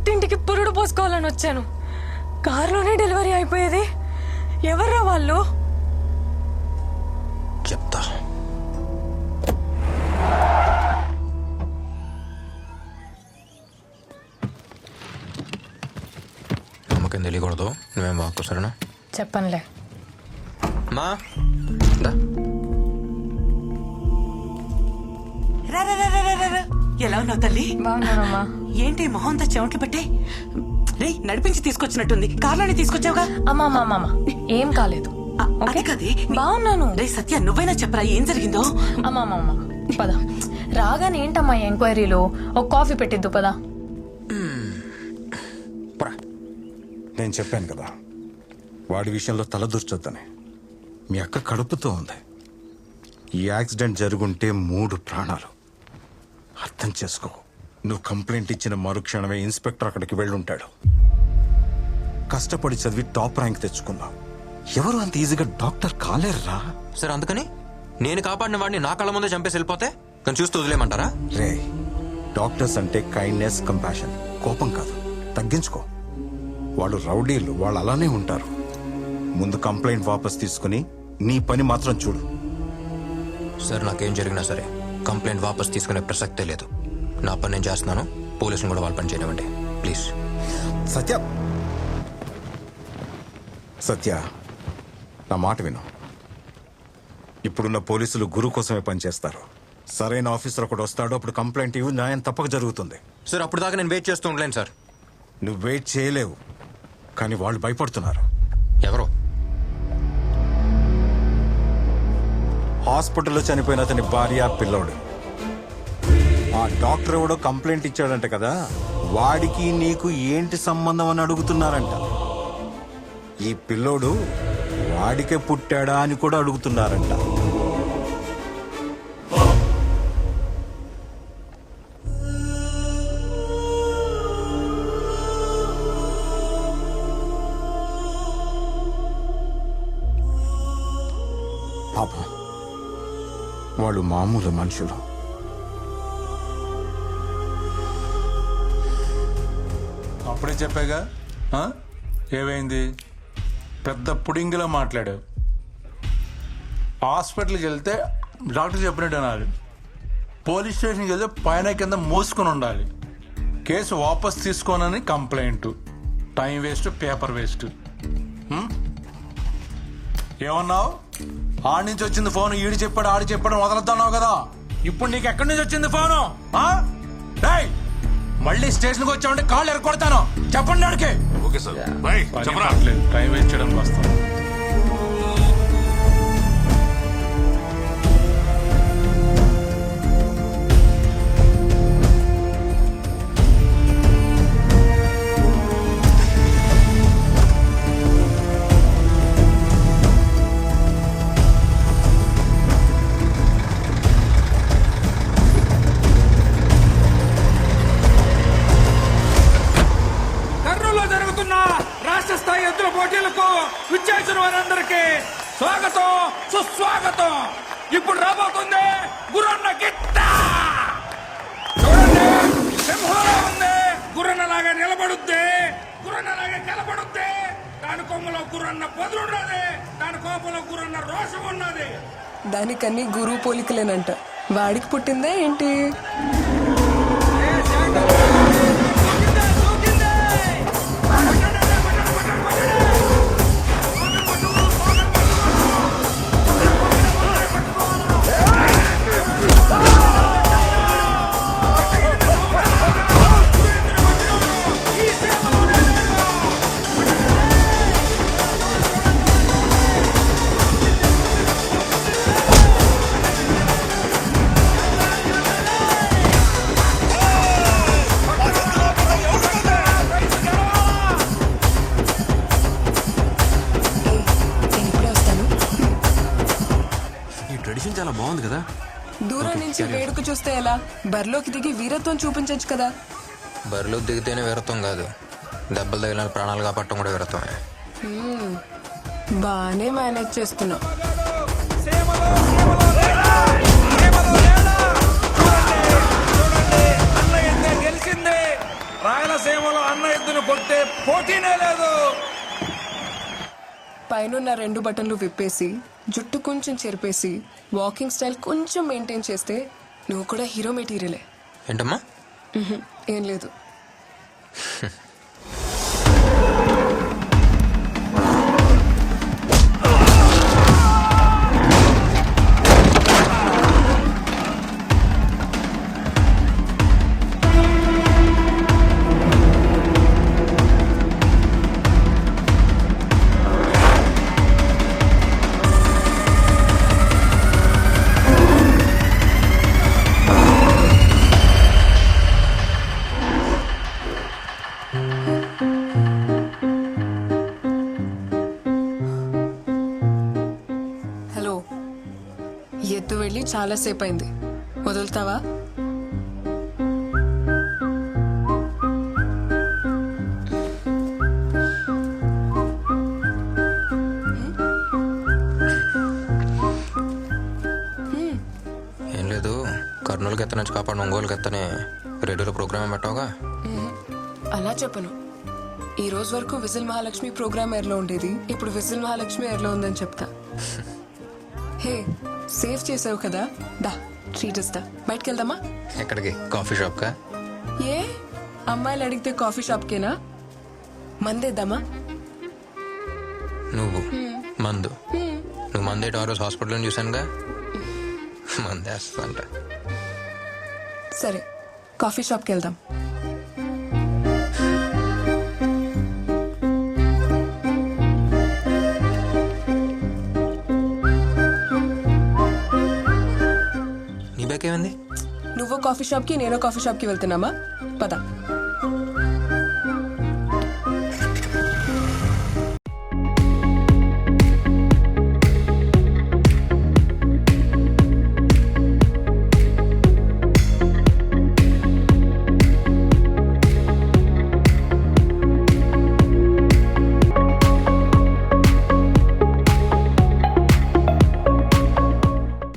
పుట్టింటికి పురుడు పోసుకోవాలని వచ్చాను. కారులోనే డెలివరీ అయిపోయేది. ఎవర్రా వాళ్ళు? చెప్తా. అమ్మకేం తెలియకూడదు, నువ్వేం వాక్కు సరేనా? చెప్పనులే. మా దా. ఎలా ఉన్నావు తల్లి? బాగున్నానమ్మా. ఏంటి మొహంతా చెమట్లు పట్టే? రే నడిపించి తీసుకొచ్చినట్టుంది. కార్లోనే తీసుకొచ్చావుగా? అమ్మా ఏం కాలేదు. అది కదే. బాగున్నాను. రే సత్య, నువ్వైనా చెప్పరా ఏం జరిగిందో? అమ్మా పద. రాగానే ఏంటమ్మా ఎంక్వైరీలో? ఒక కాఫీ పెట్టిద్దు పద. నేను చెప్పాను కదా, వాడి విషయంలో తలదూర్చొద్దని. మీ అక్క కడుపుతో ఉంది. ఈ యాక్సిడెంట్ జరుగుంటే 3 ప్రాణాలు. అర్థం చేసుకో. నువ్వు కంప్లైంట్ ఇచ్చిన మరుక్షణమే ఇన్స్పెక్టర్ అక్కడికి వెళ్ళుంటాడు. కష్టపడి చదివి టాప్ ర్యాంక్ తెచ్చుకున్నావు. ఎవరు అంత ఈజీగా డాక్టర్ కాలేరురా. సరే, అందుకని నేను కాపాడిన వాడిని నా కళ్ళ ముందే చంపేసి వెళ్ళిపోతే కానీ చూస్తూ వదిలేమంటారా? రే, డాక్టర్స్ అంటే కైండ్నెస్, కంపాషన్, కోపం కాదు. తగ్గించుకో. వాళ్ళు రౌడీలు, వాళ్ళు అలానే ఉంటారు. ముందు కంప్లైంట్ వాపస్ తీసుకుని నీ పని మాత్రం చూడు. సార్, నాకేం జరిగినా సరే కంప్లైంట్ వాపస్ తీసుకునే ప్రసక్తే లేదు. నా పని నేను చేస్తున్నాను. పోలీసులు కూడా వాళ్ళ పని చేయనివ్వండి ప్లీజ్. సత్య, నా మాట విను. ఇప్పుడున్న పోలీసులు గురు కోసమే పనిచేస్తారు. సరైన ఆఫీసర్ ఒకటి వస్తాడు, అప్పుడు కంప్లైంట్ ఇవ్వు, న్యాయం తప్పక జరుగుతుంది. సార్, అప్పుడు దాకా నేను వెయిట్ చేస్తూ ఉండలేను సార్. నువ్వు వెయిట్ చేయలేవు, కానీ వాళ్ళు భయపడుతున్నారు. ఎవరు? హాస్పిటల్లో చనిపోయిన అతని భార్య, పిల్లోడు. ఆ డాక్టర్ ఎవడో కంప్లైంట్ ఇచ్చాడంట కదా, వాడికి నీకు ఏంటి సంబంధం అని అడుగుతున్నారంట. ఈ పిల్లోడు వాడికే పుట్టాడా అని కూడా అడుగుతున్నారంట. పాపం, వాళ్ళు మామూలు మనుషులు. అప్పుడే చెప్పాగా. ఏమైంది? పెద్ద పుడింగిలా మాట్లాడావు. హాస్పిటల్కి వెళ్తే డాక్టర్ చెప్పినట్టు అనాలి. పోలీస్ స్టేషన్కి వెళ్తే పైన కింద మోసుకొని ఉండాలి. కేసు వాపస్ తీసుకోనని complaint. Time waste, paper waste. ఏమన్నావు? ఆడి నుంచి వచ్చింది ఫోన్. ఈడు చెప్పాడు, ఆడి చెప్పాడు, వదలొద్దన్నావు కదా. ఇప్పుడు నీకు ఎక్కడి నుంచి వచ్చింది ఫోను? మళ్ళీ స్టేషన్కి వచ్చామంటే కాళ్ళు ఎరగొడతాను. చెప్పండి అడికే. టైం వేస్ట్ చేయడానికి వస్తాను. విచ్చేసిన వారందరికీ స్వాగతం, సుస్వాగతం. ఇప్పుడు రాబోతుంది గురన్న గిట్ట. చూడండి, సింహంలా ఉంది. గుర్రన్నలాగా నిలబడుద్ది, గుర్రన్నలాగా నిలబడుద్ది. దాని కొమ్మలో గుర్రన్న పదులు ఉన్నది, దాని కోపంలో గుర్రన్న రోషం ఉన్నది. దానికన్నీ గురువు పోలికలేనంట. వాడికి పుట్టిందా ఏంటి? చాలా బాగుంది కదా. దూరం నుంచి వేడుక చూస్తే ఎలా? బరిలోకి దిగి వీరత్వం చూపించచ్చు కదా. బరిలో దిగితేనే వీరత్వం కాదు, దెబ్బలు తగిలిన ప్రాణాలు కాపాడటం కూడా వీరత్వమే. బానే మేనేజ్ చేసుకున్నావు. గెలిచింది రాయలసీమలో. అన్న పోటీనే లేదు. పైన 2 బటన్లు విప్పేసి జుట్టు కొంచెం చెరిపేసి వాకింగ్ స్టైల్ కొంచెం మెయింటైన్ చేస్తే నువ్వు కూడా హీరో మెటీరియలే. ఏంటమ్మా? ఏం లేదు. హలో, ఎద్దు వెళ్ళి చాలాసేపు అయింది, వదులుతావా? ఏం లేదు, కర్నూలుకి ఎత్త నుంచి కాపాడు ఒంగోలుకి ఎత్తనే రేడియోలో ప్రోగ్రామ్ పెట్టావుగా. అలా చెప్పను. ఈ రోజు వరకు విజిల్ మహాలక్ష్మి ప్రోగ్రామ్ ఎయిర్లో ఉండేది, ఇప్పుడు విజిల్ మహాలక్ష్మి ఎయిర్లో ఉందని చెప్తా. హే, సేవ్ చేసావు కదా, దా ట్రీట్ ఇస్తా. బయటకు వెళ్దామా? ఎక్కడికి? కాఫీ షాప్కా? ఏ అమ్మాయిలు అడిగితే కాఫీ షాప్కేనా? మందేద్దామా? నువ్వు మందు నువ్వు మందేటి ఆ రోజు హాస్పిటల్లో చూశానుగా. మందేస్తా. సరే, కాఫీ షాప్కి వెళ్దాం. నీ బ్యాక్ ఏమైంది? నువ్వు కాఫీ షాప్కి, నేను కాఫీ షాప్కి వెళ్తున్నామా? పద.